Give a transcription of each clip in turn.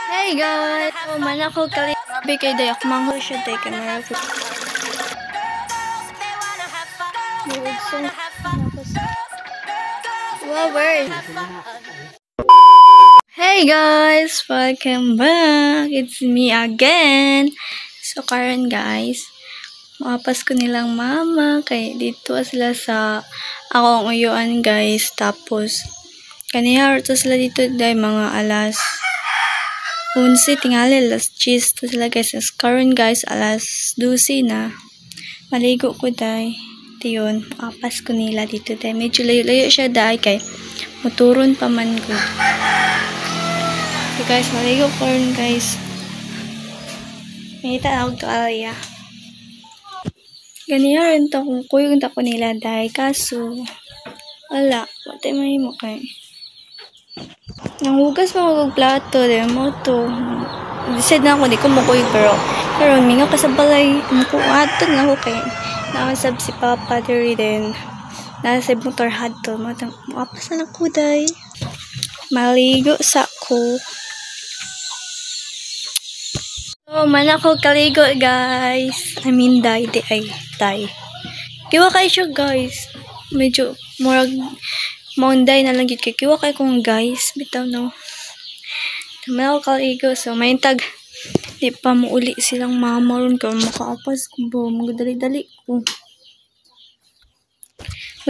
Hey guys! Man ako grabe kay day ako manghol siya day camera. Wow, word! Hey guys! Welcome back! It's me again! So karon guys, maapas ko nilang mama kay dito sila sa akong uyuan guys. Tapos kaniya to sila dito day mga alas 11 tingali, alas 10 to sila guys. As karon guys, alas 12 na. Maligo ko day. Ito yun, apas ko nila dito day. Medyo layo-layo siya day kay muturon pa man ko. So guys, maligo ko rin guys. May tanawag to alaya. Ganiya rin to kung kuyong tako nila day. Kaso, wala. Wala may mo kay. Nanghugas mo mag plato. Dahil mo to. Decide na ako, di ko makuyog pero mingaw ka sa balay. Mukuhatod na ako kay. Nakasab si Papa diri din. Nasa motor hadto. Mapas na ako day. Maligo sa ko. So, man ako kaligo guys. I mean day. Kiwa kayo siya guys. Medyo murag maunday na lang yun. Kiwa kayo kung guys. Bitaw no. Man ako kaligo. So may tag. Di pa mauli silang mama ron ka. Makaapas ko ba. Magdali-dali ko.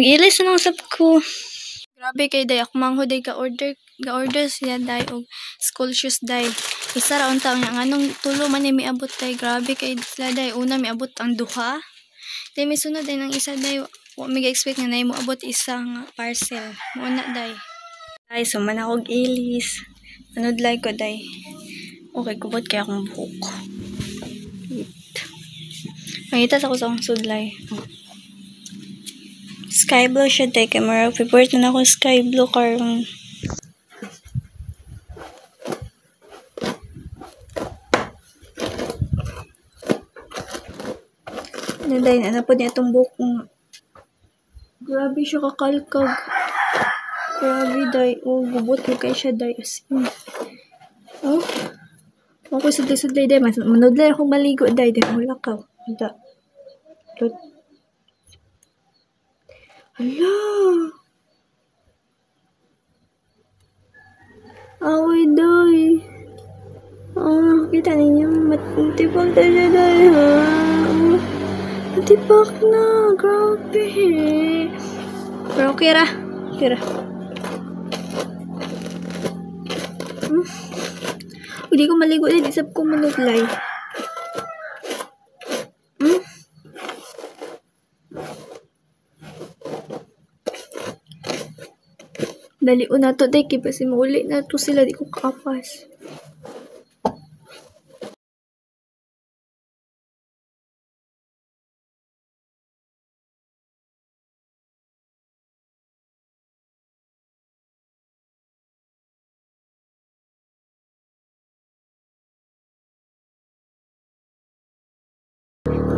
Mag-ilis na lang sab ko. Grabe kay day. Ako mangho day ga-order siya day. O school shoes day. Isa raon taon nga anong tulo man may abot day. Grabe kay sila day. Una may abot ang duha. Day may sunod day ng isa day. Wa may expect nga na mo abot isang parcel. Muna day. Ay, so man ako ilis. Anodlay ko day. Okay, kubot kaya akong buhok. Mangitas ako sa akong sudlay. Sky blue siya day. Camera favorite na ako sky blue karong. Naday na po niya itong buhok nga. Grabe siya kakalkag. Grabe day. Oh, gubot mo kayo siya day. Asin. Oh. Ako sudlay day. Manudlay akong maligo day. Di mo lakaw. Hala. Hala. Away day. Kita ninyo. Matipag tayo day ha. Matipag na. Grabe. Pero okay ra. Hindi ko maligo din. Isap ko manudlay. Dalion na to day. Kipa si mauli na to sila. Di ko kapas.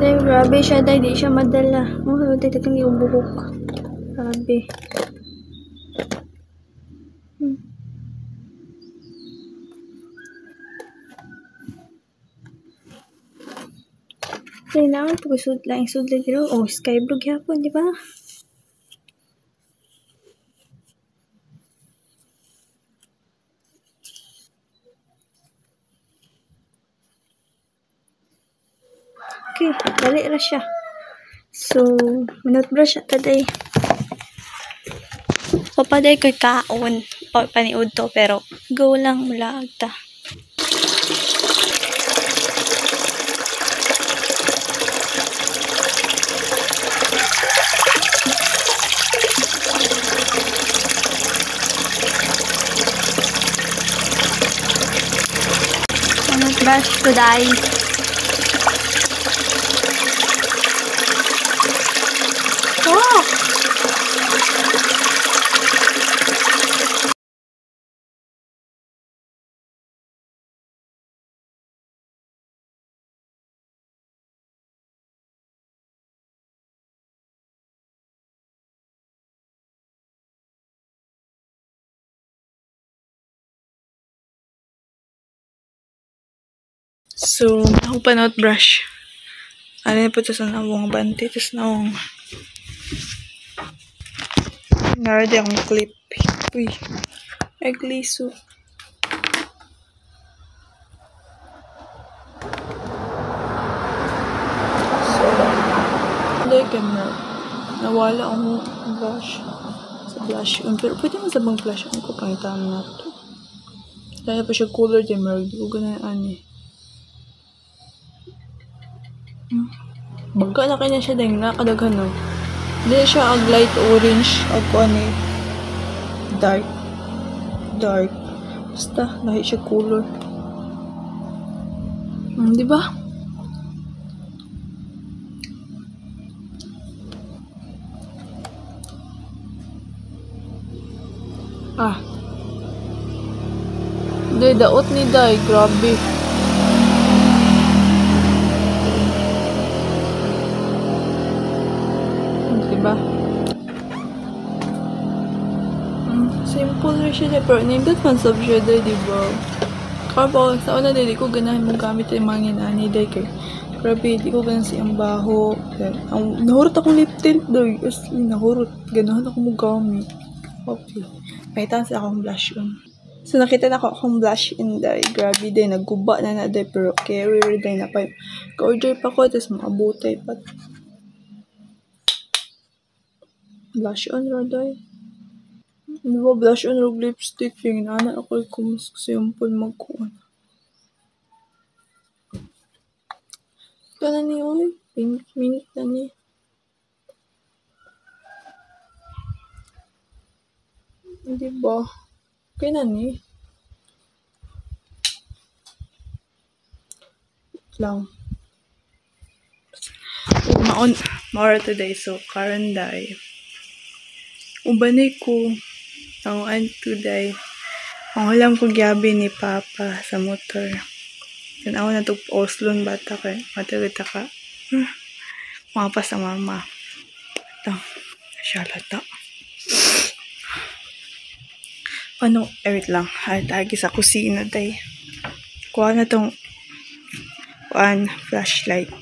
Day, grabe siya day. Di siya madala. Oh, day, takang yung buhok. Grabe. Kailangan po sudlay pero sky blue gyapon, di ba? Okay, dali ra siya. So, manot brush siya today. Papaday ko'y kaon. Paniud to, pero go lang mula agta. Manot brush today. So, ako pa not brush. Ano po ito sa nawang bante. Tapos nawang naradi akong clip. Uy. Egliso. So, like nawala akong brush sa blush on. Pero pwede man sa bang blush on ko pangitaan na ito. Kaya pa siya color din. Marag di ko ganaan eh. Baga na kanya siya dahil nakadaghan no. Hindi siya ag light orange. Ag ano eh. Dark. Basta, lahi siya color. Di ba? Hindi, daot ni Day. Grabe. Diba? Simple rin siya, pero nindot man sab siya, diba? Kaya sa una, di ko ganahin mong gamit yung mga ginani, kay grabe, di ko ganahin siyang baho. Nahurot akong lip tint, as nahurot. Ganahan ako mong gamit. Okay. May tansi akong blush on. So, nakita na ako akong blush in, grabe, nagguba na, pero carrier, na pa. Ka-order pa ko, tapos maabutay pa. Blush on, raday. Ano ba, blush on, rog lipstick. Yung nana ako, kumus simple magkuhan. Ito na ni, oy. Pink na ni. Hindi ba? Okay na ni. Lang. More today, so karon day. Ubanay ko. Tawaan today. Ang alam ko gabi ni Papa sa motor. Then ako na ito Oslon bata ka. Matagata ka. Mga pa sa mama. Ito. Siya lata. Ano? Wait lang. Ay, tagi sa kusina day. Kuha na tong flashlight.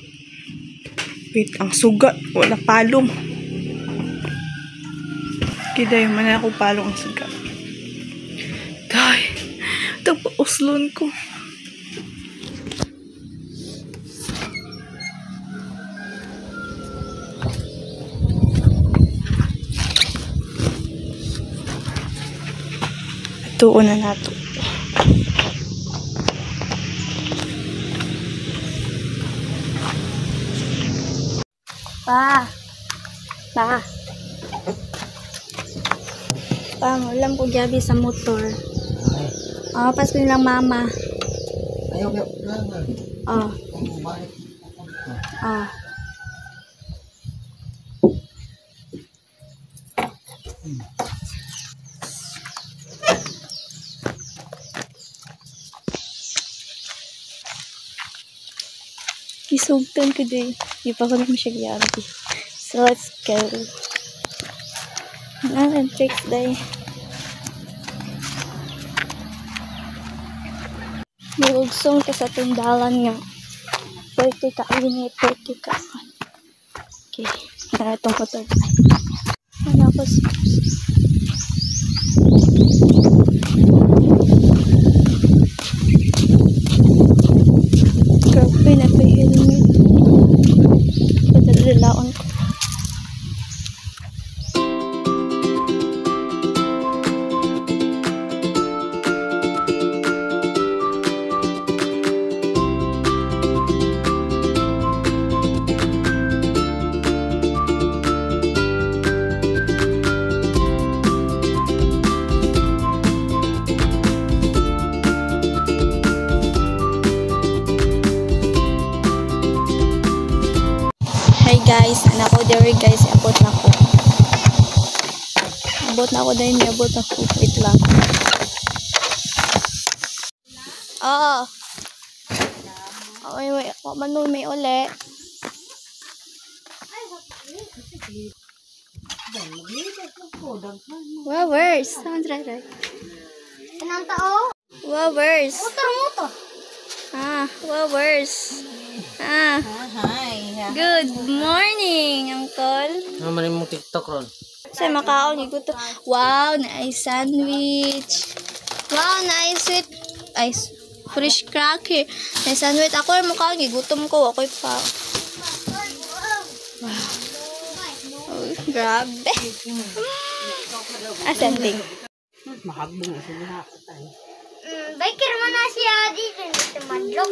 Wait, ang sugat. Wala palong. Kiday, mana ako palong ang sugat. Day, ito pa uslon ko. Ito na nato. Ulam ko gabi sa motor. Pas ko nilang mama. Kisugtan ko din. Di pa ko naman siya gabi. So let's go. Ang tricks day. Nilugsong ka sa tindalan nga. Pwede ka init, pwede ka. Okay. Tara itong motor. Ano ako grabe na pa helmet. Padalalaon ko. Guys, anak ko dere guys, abot na ko dahil abot na ko. Wait lang. Wait, manong may uli. Wowers, saan try? Anong tao? Wowers. Motor. Flowers. Hi. Good morning, Uncle. Naman mo TikTok ron. Sa makaon, iguto. Wow, nice sandwich. Wow, nice sweet. Fresh cracker. Nice sandwich. Ako yung makaon, igutom ko. Ako'y pa. Wow. Oh, grabe. Ascending. Mahagbong na siya. Biker mo na siya dito. Dito madlok.